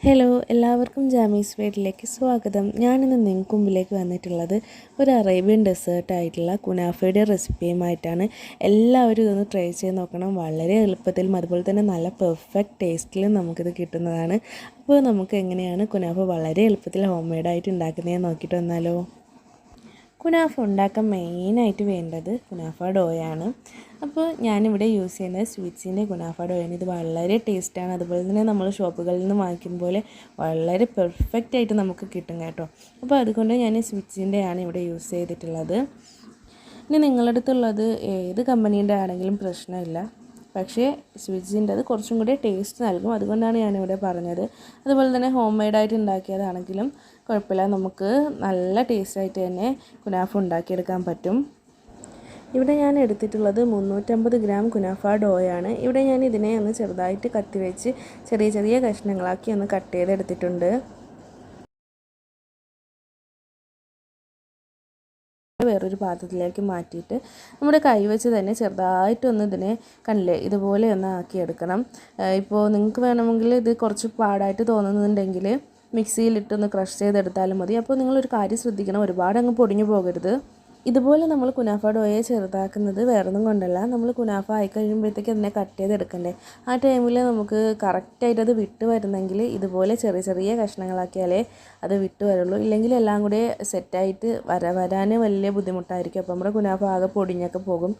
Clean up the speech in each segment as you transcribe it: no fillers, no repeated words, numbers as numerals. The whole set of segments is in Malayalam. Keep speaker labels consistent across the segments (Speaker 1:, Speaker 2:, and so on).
Speaker 1: ഹലോ, എല്ലാവർക്കും ജാമീസ് വീട്ടിലേക്ക് സ്വാഗതം. ഞാനിന്ന് നിങ്ങൾക്ക് മുമ്പിലേക്ക് വന്നിട്ടുള്ളത് ഒരു അറേബ്യൻ ഡെസേർട്ടായിട്ടുള്ള കുനാഫയുടെ റെസിപ്പിയുമായിട്ടാണ്. എല്ലാവരും ഇതൊന്ന് ട്രൈ ചെയ്ത് നോക്കണം. വളരെ എളുപ്പത്തിലും അതുപോലെ തന്നെ നല്ല പെർഫെക്റ്റ് ടേസ്റ്റിലും നമുക്കിത് കിട്ടുന്നതാണ്. അപ്പോൾ നമുക്ക് എങ്ങനെയാണ് കുനാഫ വളരെ എളുപ്പത്തിൽ ഹോം മെയ്ഡായിട്ട് ഉണ്ടാക്കുന്നതെന്ന് നോക്കിയിട്ട് വന്നാലോ. കുനാഫ ഉണ്ടാക്കാൻ മെയിനായിട്ട് വേണ്ടത് കുനാഫ ഡോയാണ്. അപ്പോൾ ഞാനിവിടെ യൂസ് ചെയ്യുന്നത് സ്വീറ്റ്സിൻ്റെ കുനാഫ ഡോയാണ്. ഇത് വളരെ ടേസ്റ്റാണ്. അതുപോലെ തന്നെ നമ്മൾ ഷോപ്പുകളിൽ നിന്ന് വാങ്ങിക്കുന്ന പോലെ വളരെ പെർഫെക്റ്റ് ആയിട്ട് നമുക്ക് കിട്ടും കേട്ടോ. അപ്പോൾ അതുകൊണ്ട് ഞാൻ സ്വീറ്റ്സിൻ്റെയാണ് ഇവിടെ യൂസ് ചെയ്തിട്ടുള്ളത്. ഇനി നിങ്ങളുടെ അടുത്തുള്ളത് ഏത് കമ്പനീൻ്റെ ആണെങ്കിലും പ്രശ്നമില്ല, പക്ഷേ സ്വിറ്റ്സിൻ്റെ അത് കുറച്ചും കൂടി ടേസ്റ്റ് നൽകും. അതുകൊണ്ടാണ് ഞാനിവിടെ പറഞ്ഞത്. അതുപോലെ തന്നെ ഹോം മെയ്ഡായിട്ട് ഉണ്ടാക്കിയതാണെങ്കിലും കുഴപ്പമില്ല, നമുക്ക് നല്ല ടേസ്റ്റായിട്ട് തന്നെ കുനാഫ ഉണ്ടാക്കിയെടുക്കാൻ പറ്റും. ഇവിടെ ഞാൻ എടുത്തിട്ടുള്ളത് 350 ഗ്രാം കുനാഫ ഡോയാണ്. ഇവിടെ ഞാൻ ഇതിനെ ഒന്ന് ചെറുതായിട്ട് കത്തി വെച്ച് ചെറിയ ചെറിയ കഷ്ണങ്ങളാക്കി ഒന്ന് കട്ട് ചെയ്തെടുത്തിട്ടുണ്ട്. വേറൊരു പാത്രത്തിലേക്ക് മാറ്റിയിട്ട് നമ്മുടെ കൈ വെച്ച് തന്നെ ചെറുതായിട്ടൊന്ന് ഇതിനെ കണ്ടില്ലേ ഇതുപോലെ ഒന്ന് ആക്കിയെടുക്കണം. ഇപ്പോൾ നിങ്ങൾക്ക് വേണമെങ്കിൽ ഇത് കുറച്ച് പാടായിട്ട് തോന്നുന്നുണ്ടെങ്കിൽ മിക്സിയിലിട്ടൊന്ന് ക്രഷ് ചെയ്തെടുത്താലും മതി. അപ്പോൾ നിങ്ങളൊരു കാര്യം ശ്രദ്ധിക്കണം, ഒരുപാട് അങ്ങ് പൊടിഞ്ഞു പോകരുത്. ഇതുപോലെ നമ്മൾ കുനാഫ ഡോയെ ചെറുതാക്കുന്നത് വേറൊന്നും കൊണ്ടല്ല, നമ്മൾ കുനാഫ ആയി കഴിയുമ്പോഴത്തേക്ക് അതിനെ കട്ട് ചെയ്തെടുക്കണ്ടേ. ആ ടൈമിൽ നമുക്ക് കറക്റ്റായിട്ട് അത് വിട്ട് വരുന്നെങ്കിൽ ഇതുപോലെ ചെറിയ ചെറിയ കഷ്ണങ്ങളാക്കിയാലേ അത് വിട്ട് വരുള്ളൂ. ഇല്ലെങ്കിൽ എല്ലാം കൂടെ സെറ്റായിട്ട് വരാൻ വലിയ ബുദ്ധിമുട്ടായിരിക്കും. അപ്പോൾ നമ്മുടെ കുനാഫ ആകെ പൊടിഞ്ഞൊക്കെ പോകും.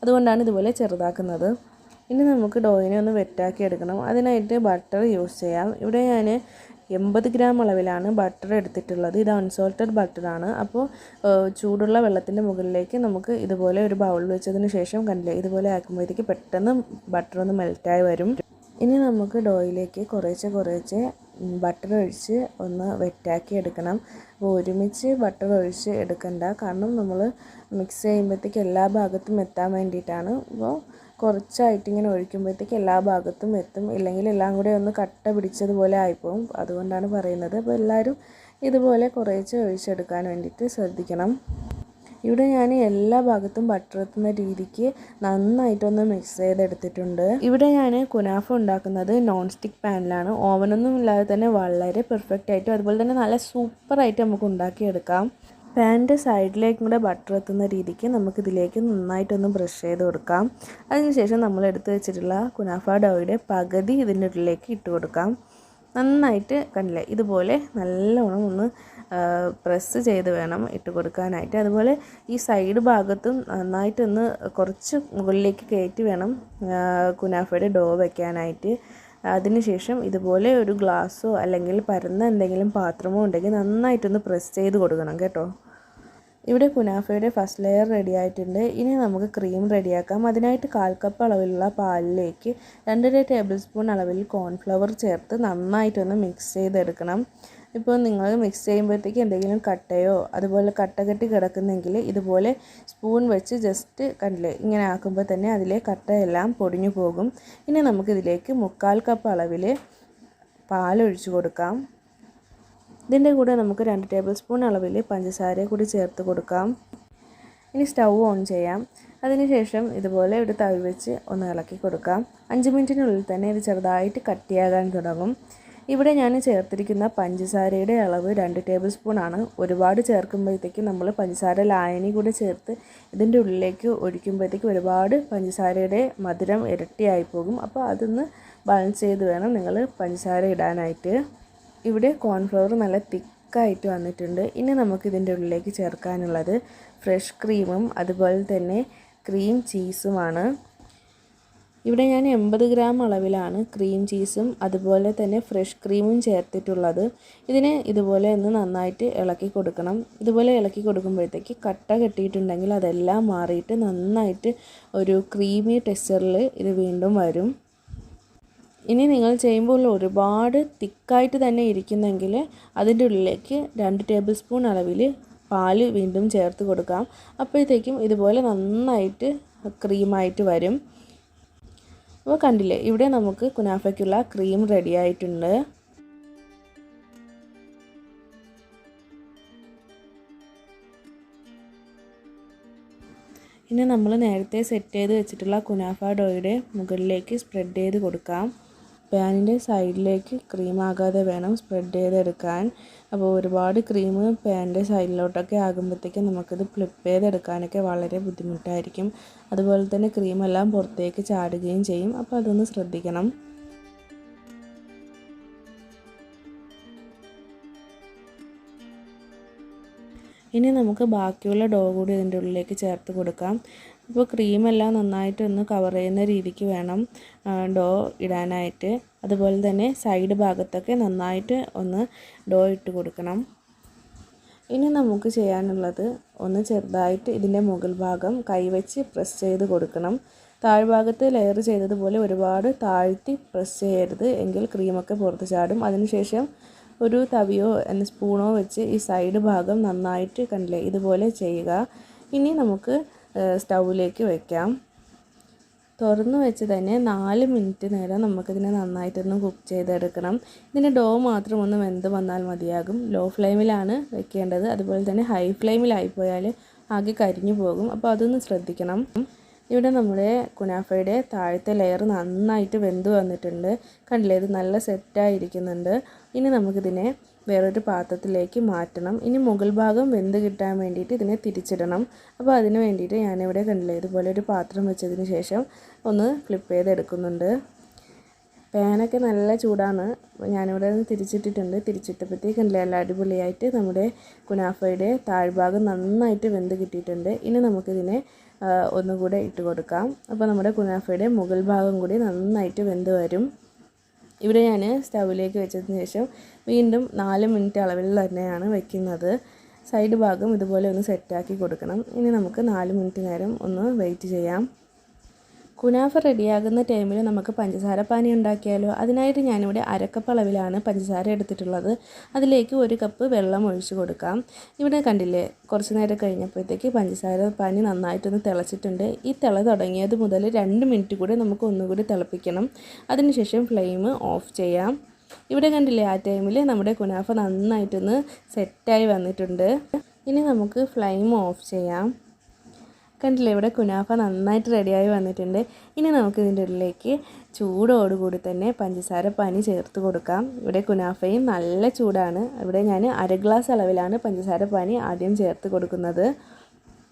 Speaker 1: അതുകൊണ്ടാണ് ഇതുപോലെ ചെറുതാക്കുന്നത്. ഇനി നമുക്ക് ഡോയിനെ ഒന്ന് വെറ്റാക്കി എടുക്കണം. അതിനായിട്ട് ബട്ടർ യൂസ് ചെയ്യാം. ഇവിടെ ഞാൻ 80 ഗ്രാം അളവിലാണ് ബട്ടർ എടുത്തിട്ടുള്ളത്. ഇത് അൺസോൾട്ടഡ് ബട്ടറാണ്. അപ്പോൾ ചൂടുള്ള വെള്ളത്തിൻ്റെ മുകളിലേക്ക് നമുക്ക് ഇതുപോലെ ഒരു ബൗൾ വെച്ചതിന് ശേഷം കണ്ടില്ലേ ഇതുപോലെ ആക്കുമ്പോഴത്തേക്ക് പെട്ടെന്ന് ബട്ടർ ഒന്ന് മെൽറ്റായി വരും. ഇനി നമുക്ക് ഡോയിലേക്ക് കുറേശ്ശെ ബട്ടർ ഒഴിച്ച് ഒന്ന് വെറ്റാക്കി എടുക്കണം. അപ്പോൾ ഒരുമിച്ച് ബട്ടർ ഒഴിച്ച് എടുക്കണ്ട, കാരണം നമ്മൾ മിക്സ് ചെയ്യുമ്പോഴത്തേക്ക് എല്ലാ ഭാഗത്തും എത്താൻ വേണ്ടിയിട്ടാണ്. അപ്പോൾ കുറച്ചായിട്ട് ഇങ്ങനെ ഒഴിക്കുമ്പോഴത്തേക്ക് എല്ലാ ഭാഗത്തും എത്തും, ഇല്ലെങ്കിൽ എല്ലാം കൂടെ ഒന്ന് കട്ട പിടിച്ചതുപോലെ ആയിപ്പോവും. അതുകൊണ്ടാണ് പറയുന്നത്. അപ്പോൾ എല്ലാവരും ഇതുപോലെ കുറേശ്ശെ ഒഴിച്ചെടുക്കാൻ വേണ്ടിയിട്ട് ശ്രദ്ധിക്കണം. ഇവിടെ ഞാൻ എല്ലാ ഭാഗത്തും ബട്ടർ എത്തുന്ന രീതിക്ക് നന്നായിട്ടൊന്ന് മിക്സ് ചെയ്തെടുത്തിട്ടുണ്ട്. ഇവിടെ ഞാൻ കുനാഫ ഉണ്ടാക്കുന്നത് നോൺ സ്റ്റിക്ക് പാനിലാണ്. ഓവനൊന്നും ഇല്ലാതെ തന്നെ വളരെ പെർഫെക്റ്റ് ആയിട്ടും അതുപോലെ തന്നെ നല്ല സൂപ്പറായിട്ട് നമുക്ക് ഉണ്ടാക്കിയെടുക്കാം. പാനിൻ്റെ സൈഡിലേക്കും കൂടെ ബട്ടർ എത്തുന്ന രീതിക്ക് നമുക്കിതിലേക്ക് നന്നായിട്ടൊന്ന് ബ്രഷ് ചെയ്ത് കൊടുക്കാം. അതിനുശേഷം നമ്മൾ എടുത്ത് വെച്ചിട്ടുള്ള കുനാഫ ഡോയുടെ പകുതി ഇതിൻ്റെ ഉള്ളിലേക്ക് ഇട്ട് കൊടുക്കാം. നന്നായിട്ട് കണ്ടില്ലേ ഇതുപോലെ നല്ലോണം ഒന്ന് പ്രസ് ചെയ്ത് വേണം ഇട്ട് കൊടുക്കാനായിട്ട്. അതുപോലെ ഈ സൈഡ് ഭാഗത്തും നന്നായിട്ടൊന്ന് കുറച്ച് മുകളിലേക്ക് കയറ്റി വേണം കുനാഫയുടെ ഡോ വയ്ക്കാനായിട്ട്. അതിനുശേഷം ഇതുപോലെ ഒരു ഗ്ലാസ്സോ അല്ലെങ്കിൽ പരന്ന എന്തെങ്കിലും പാത്രമോ ഉണ്ടെങ്കിൽ നന്നായിട്ടൊന്ന് പ്രസ് ചെയ്ത് കൊടുക്കണം കേട്ടോ. ഇവിടെ കുനാഫയുടെ ഫസ്റ്റ് ലെയർ റെഡി ആയിട്ടുണ്ട്. ഇനി നമുക്ക് ക്രീം റെഡിയാക്കാം. അതിനായിട്ട് 1/4 കപ്പ് അളവിലുള്ള പാലിലേക്ക് 2.5 ടേബിൾ സ്പൂൺ അളവിൽ കോൺഫ്ലവർ ചേർത്ത് നന്നായിട്ടൊന്ന് മിക്സ് ചെയ്തെടുക്കണം. ഇപ്പോൾ നിങ്ങൾ മിക്സ് ചെയ്യുമ്പോഴത്തേക്ക് എന്തെങ്കിലും കട്ടയോ അതുപോലെ കട്ട കെട്ടി കിടക്കുന്നെങ്കിൽ ഇതുപോലെ സ്പൂൺ വെച്ച് ജസ്റ്റ് കണ്ടില്ലേ ഇങ്ങനെ ആക്കുമ്പോൾ തന്നെ അതിലെ കട്ടയെല്ലാം പൊടിഞ്ഞു പോകും. ഇനി നമുക്കിതിലേക്ക് 3/4 കപ്പ് അളവിൽ പാലൊഴിച്ച് കൊടുക്കാം. ഇതിൻ്റെ കൂടെ നമുക്ക് 2 ടേബിൾ സ്പൂൺ അളവിൽ പഞ്ചസാര കൂടി ചേർത്ത് കൊടുക്കാം. ഇനി സ്റ്റൗ ഓൺ ചെയ്യാം. അതിനുശേഷം ഇതുപോലെ ഒരു തവി വെച്ച് ഒന്ന് ഇളക്കി കൊടുക്കാം. 5 മിനിറ്റിനുള്ളിൽ തന്നെ ഇത് ചെറുതായിട്ട് കട്ടിയാകാൻ തുടങ്ങും. ഇവിടെ ഞാൻ ചേർത്തിരിക്കുന്ന പഞ്ചസാരയുടെ അളവ് 2 ടേബിൾ സ്പൂൺ ആണ്. ഒരുപാട് ചേർക്കുമ്പോഴത്തേക്ക് നമ്മൾ പഞ്ചസാര ലായനി കൂടെ ചേർത്ത് ഇതിൻ്റെ ഉള്ളിലേക്ക് ഒഴിക്കുമ്പോഴത്തേക്ക് ഒരുപാട് പഞ്ചസാരയുടെ മധുരം ഇരട്ടിയായി പോകും. അപ്പോൾ അതൊന്ന് ബാലൻസ് ചെയ്ത് വേണം നിങ്ങൾ പഞ്ചസാര ഇടാനായിട്ട്. ഇവിടെ കോൺഫ്ലവർ നല്ല തിക്കായിട്ട് വന്നിട്ടുണ്ട്. ഇനി നമുക്കിതിൻ്റെ ഉള്ളിലേക്ക് ചേർക്കാനുള്ളത് ഫ്രഷ് ക്രീമും അതുപോലെ തന്നെ ക്രീം ചീസുമാണ്. ഇവിടെ ഞാൻ 80 ഗ്രാം അളവിലാണ് ക്രീം ചീസും അതുപോലെ തന്നെ ഫ്രഷ് ക്രീമും ചേർത്തിട്ടുള്ളത്. ഇതിനെ ഇതുപോലെ ഒന്ന് നന്നായിട്ട് ഇളക്കി കൊടുക്കണം. ഇതുപോലെ ഇളക്കി കൊടുക്കുമ്പോഴത്തേക്ക് കട്ട കെട്ടിയിട്ടുണ്ടെങ്കിൽ അതെല്ലാം മാറിയിട്ട് നന്നായിട്ട് ഒരു ക്രീമി ടെക്സ്ചറിൽ ഇത് വീണ്ടും വരും. ഇനി നിങ്ങൾ ചെയ്യുമ്പോൾ ഒരുപാട് തിക്കായിട്ട് തന്നെ ഇരിക്കുന്നെങ്കിൽ അതിൻ്റെ ഉള്ളിലേക്ക് 2 ടേബിൾ സ്പൂൺ അളവിൽ പാല് വീണ്ടും ചേർത്ത് കൊടുക്കാം. അപ്പോഴത്തേക്കും ഇതുപോലെ നന്നായിട്ട് ക്രീമായിട്ട് വരും. അപ്പോൾ കണ്ടില്ലേ ഇവിടെ നമുക്ക് കുനാഫയ്ക്കുള്ള ക്രീം റെഡി ആയിട്ടുണ്ട്. ഇനി നമ്മൾ നേരത്തെ സെറ്റ് ചെയ്ത് വെച്ചിട്ടുള്ള കുനാഫ ഡോയുടെ മുകളിലേക്ക് സ്പ്രെഡ് ചെയ്ത് കൊടുക്കാം. പാനിൻ്റെ സൈഡിലേക്ക് ക്രീം ആകാതെ വേണം സ്പ്രെഡ് ചെയ്തെടുക്കാൻ. അപ്പോൾ ഒരുപാട് ക്രീം പാനിൻ്റെ സൈഡിലോട്ടൊക്കെ ആകുമ്പോഴത്തേക്കും നമുക്കിത് ഫ്ലിപ്പ് ചെയ്തെടുക്കാനൊക്കെ വളരെ ബുദ്ധിമുട്ടായിരിക്കും. അതുപോലെ തന്നെ ക്രീമെല്ലാം പുറത്തേക്ക് ചാടുകയും ചെയ്യും. അപ്പോൾ അതൊന്ന് ശ്രദ്ധിക്കണം. ഇനി നമുക്ക് ബാക്കിയുള്ള ഡോ കൂടി ഇതിൻ്റെ ഉള്ളിലേക്ക് ചേർത്ത് കൊടുക്കാം. അപ്പോൾ ക്രീമെല്ലാം നന്നായിട്ടൊന്ന് കവർ ചെയ്യുന്ന രീതിക്ക് വേണം ഡോ ഇടാനായിട്ട്. അതുപോലെ തന്നെ സൈഡ് ഭാഗത്തൊക്കെ നന്നായിട്ട് ഒന്ന് ഡോ ഇട്ട് കൊടുക്കണം. ഇനി നമുക്ക് ചെയ്യാനുള്ളത് ഒന്ന് ചെറുതായിട്ട് ഇതിൻ്റെ മുകൾ ഭാഗം കൈവച്ച് പ്രസ് ചെയ്ത് കൊടുക്കണം. താഴ്ഭാഗത്ത് ലെയർ ചെയ്തതുപോലെ ഒരുപാട് താഴ്ത്തി പ്രസ് ചെയ്യരുത്, എങ്കിൽ ക്രീമൊക്കെ പുറത്ത് ചാടും. അതിനുശേഷം ഒരു തവിയോ സ്പൂണോ വെച്ച് ഈ സൈഡ് ഭാഗം നന്നായിട്ട് കണ്ടില്ലേ ഇതുപോലെ ചെയ്യുക. ഇനി നമുക്ക് സ്റ്റൗവിലേക്ക് വയ്ക്കാം. തുറന്ന് വെച്ച് തന്നെ 4 മിനിറ്റ് നേരം നമുക്കിതിനെ നന്നായിട്ടൊന്ന് കുക്ക് ചെയ്തെടുക്കണം. ഇതിൻ്റെ ഡോ മാത്രം ഒന്ന് വെന്ത് വന്നാൽ മതിയാകും. ലോ ഫ്ലെയിമിലാണ് വെക്കേണ്ടത്. അതുപോലെ തന്നെ ഹൈ ഫ്ലെയിമിലായിപ്പോയാൽ ആകെ കരിഞ്ഞു പോകും. അപ്പോൾ അതൊന്ന് ശ്രദ്ധിക്കണം. ഇവിടെ നമ്മുടെ കുനാഫയുടെ താഴത്തെ ലെയർ നന്നായിട്ട് വെന്ത് വന്നിട്ടുണ്ട്. കണ്ടില്ലേ, ഇത് നല്ല സെറ്റായിരിക്കുന്നുണ്ട്. ഇനി നമുക്കിതിനെ വേറൊരു പാത്രത്തിലേക്ക് മാറ്റണം. ഇനി മുകൾ ഭാഗം വെന്ത് കിട്ടാൻ വേണ്ടിയിട്ട് ഇതിനെ തിരിച്ചിടണം. അപ്പോൾ അതിന് വേണ്ടിയിട്ട് ഞാനിവിടെ കണ്ടില്ലേ ഇതുപോലെ ഒരു പാത്രം വെച്ചതിന് ശേഷം ഒന്ന് ഫ്ലിപ്പ് ചെയ്തെടുക്കുന്നുണ്ട്. പാനൊക്കെ നല്ല ചൂടാണ്. ഞാനിവിടെ തിരിച്ചിട്ടിട്ടുണ്ട്. തിരിച്ചിട്ടപ്പോഴത്തേക്ക് കണ്ടില്ലേ നല്ല അടിപൊളിയായിട്ട് നമ്മുടെ കുനാഫയുടെ താഴ്ഭാഗം നന്നായിട്ട് വെന്ത് കിട്ടിയിട്ടുണ്ട്. ഇനി നമുക്കിതിനെ ഒന്നുകൂടെ ഇട്ട് കൊടുക്കാം. അപ്പോൾ നമ്മുടെ കുനാഫയുടെ മുകൾ ഭാഗം കൂടി നന്നായിട്ട് വെന്ത് വരും. ഇവിടെ ഞാൻ സ്റ്റൗവിലേക്ക് വെച്ചതിന് ശേഷം വീണ്ടും 4 മിനിറ്റ് അളവിൽ തന്നെയാണ് വെക്കുന്നത്. സൈഡ് ഭാഗം ഇതുപോലെ ഒന്ന് സെറ്റാക്കി കൊടുക്കണം. ഇനി നമുക്ക് 4 മിനിറ്റ് നേരം ഒന്ന് വെയിറ്റ് ചെയ്യാം. കുനാഫ റെഡിയാകുന്ന ടൈമിൽ നമുക്ക് പഞ്ചസാര പാനി ഉണ്ടാക്കിയാലോ? അതിനായിട്ട് ഞാനിവിടെ 1/2 കപ്പ് അളവിലാണ് പഞ്ചസാര എടുത്തിട്ടുള്ളത്. അതിലേക്ക് 1 കപ്പ് വെള്ളം ഒഴിച്ച് കൊടുക്കാം. ഇവിടെ കണ്ടില്ലേ, കുറച്ച് നേരം കഴിഞ്ഞപ്പോഴത്തേക്ക് പഞ്ചസാര പാനി നന്നായിട്ടൊന്ന് തിളച്ചിട്ടുണ്ട്. ഈ തിള തുടങ്ങിയത് മുതൽ 2 മിനിറ്റ് കൂടി നമുക്ക് ഒന്നുകൂടി തിളപ്പിക്കണം. അതിനുശേഷം ഫ്ലെയിം ഓഫ് ചെയ്യാം. ഇവിടെ കണ്ടില്ലേ, ആ ടൈമിൽ നമ്മുടെ കുനാഫ നന്നായിട്ടൊന്ന് സെറ്റായി വന്നിട്ടുണ്ട്. ഇനി നമുക്ക് ഫ്ലെയിം ഓഫ് ചെയ്യാം. കണ്ടില്ലേ, ഇവിടെ കുനാഫ നന്നായിട്ട് റെഡിയായി വന്നിട്ടുണ്ട്. ഇനി നമുക്ക് ഇതിൻ്റെ ഉള്ളിലേക്ക് ചൂടോടുകൂടി തന്നെ പഞ്ചസാര പാനി ചേർത്ത് കൊടുക്കാം. ഇവിടെ കുനാഫയും നല്ല ചൂടാണ്. ഇവിടെ ഞാൻ 1/2 ഗ്ലാസ് അളവിലാണ് പഞ്ചസാര പാനി ആദ്യം ചേർത്ത് കൊടുക്കുന്നത്.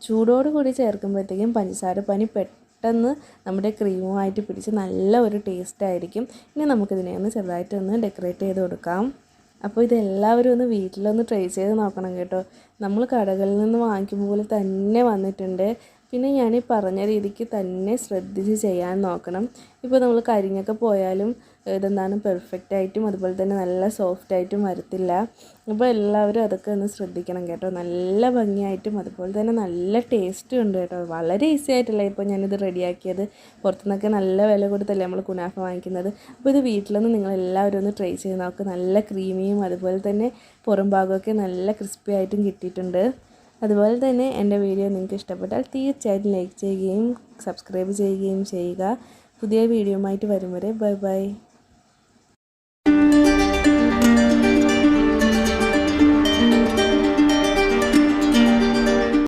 Speaker 1: ചൂടോടുകൂടി ചേർക്കുമ്പോഴത്തേക്കും പഞ്ചസാര പാനി പെട്ടെന്ന് നമ്മുടെ ക്രീമുമായിട്ട് പിടിച്ച് നല്ല ഒരു ടേസ്റ്റ് ആയിരിക്കും. ഇനി നമുക്കിതിനെ ഒന്ന് ചെറുതായിട്ടൊന്ന് ഡെക്കറേറ്റ് ചെയ്ത് കൊടുക്കാം. അപ്പോൾ ഇതെല്ലാവരും ഒന്ന് വീട്ടിലൊന്ന് ട്രൈ ചെയ്ത് നോക്കണം കേട്ടോ. നമ്മൾ കടകളിൽ നിന്ന് വാങ്ങിക്കുമ്പോൾ പോലെ തന്നെ വന്നിട്ടുണ്ട്. പിന്നെ ഞാൻ ഈ പറഞ്ഞ രീതിക്ക് തന്നെ ശ്രദ്ധിച്ച് ചെയ്യാൻ നോക്കണം. ഇപ്പോൾ നമ്മൾ കരിഞ്ഞൊക്കെ പോയാലും ഇതെന്താണ് പെർഫെക്റ്റായിട്ടും അതുപോലെ തന്നെ നല്ല സോഫ്റ്റായിട്ടും വരത്തില്ല. അപ്പോൾ എല്ലാവരും അതൊക്കെ ഒന്ന് ശ്രദ്ധിക്കണം കേട്ടോ. നല്ല ഭംഗിയായിട്ടും അതുപോലെ തന്നെ നല്ല ടേസ്റ്റും ഉണ്ട് കേട്ടോ. വളരെ ഈസി ആയിട്ടല്ല ഇപ്പോൾ ഞാനിത് റെഡിയാക്കിയത്. പുറത്തുനിന്നൊക്കെ നല്ല വില കൊടുത്തല്ലേ നമ്മൾ കുനാഫ വാങ്ങിക്കുന്നത്. അപ്പോൾ ഇത് വീട്ടിലൊന്ന് നിങ്ങളെല്ലാവരും ഒന്ന് ട്രൈ ചെയ്ത് നോക്ക്. നല്ല ക്രീമിയും അതുപോലെ തന്നെ പുറം ഭാഗമൊക്കെ നല്ല ക്രിസ്പി ആയിട്ടും കിട്ടിയിട്ടുണ്ട്. അതുപോലെ തന്നെ എൻ്റെ വീഡിയോ നിങ്ങൾക്ക് ഇഷ്ടപ്പെട്ടാൽ തീർച്ചയായിട്ടും ലൈക്ക് ചെയ്യുകയും സബ്സ്ക്രൈബ് ചെയ്യുകയും ചെയ്യുക. പുതിയ വീഡിയോയുമായിട്ട് വരും വരെ ബൈ ബൈ.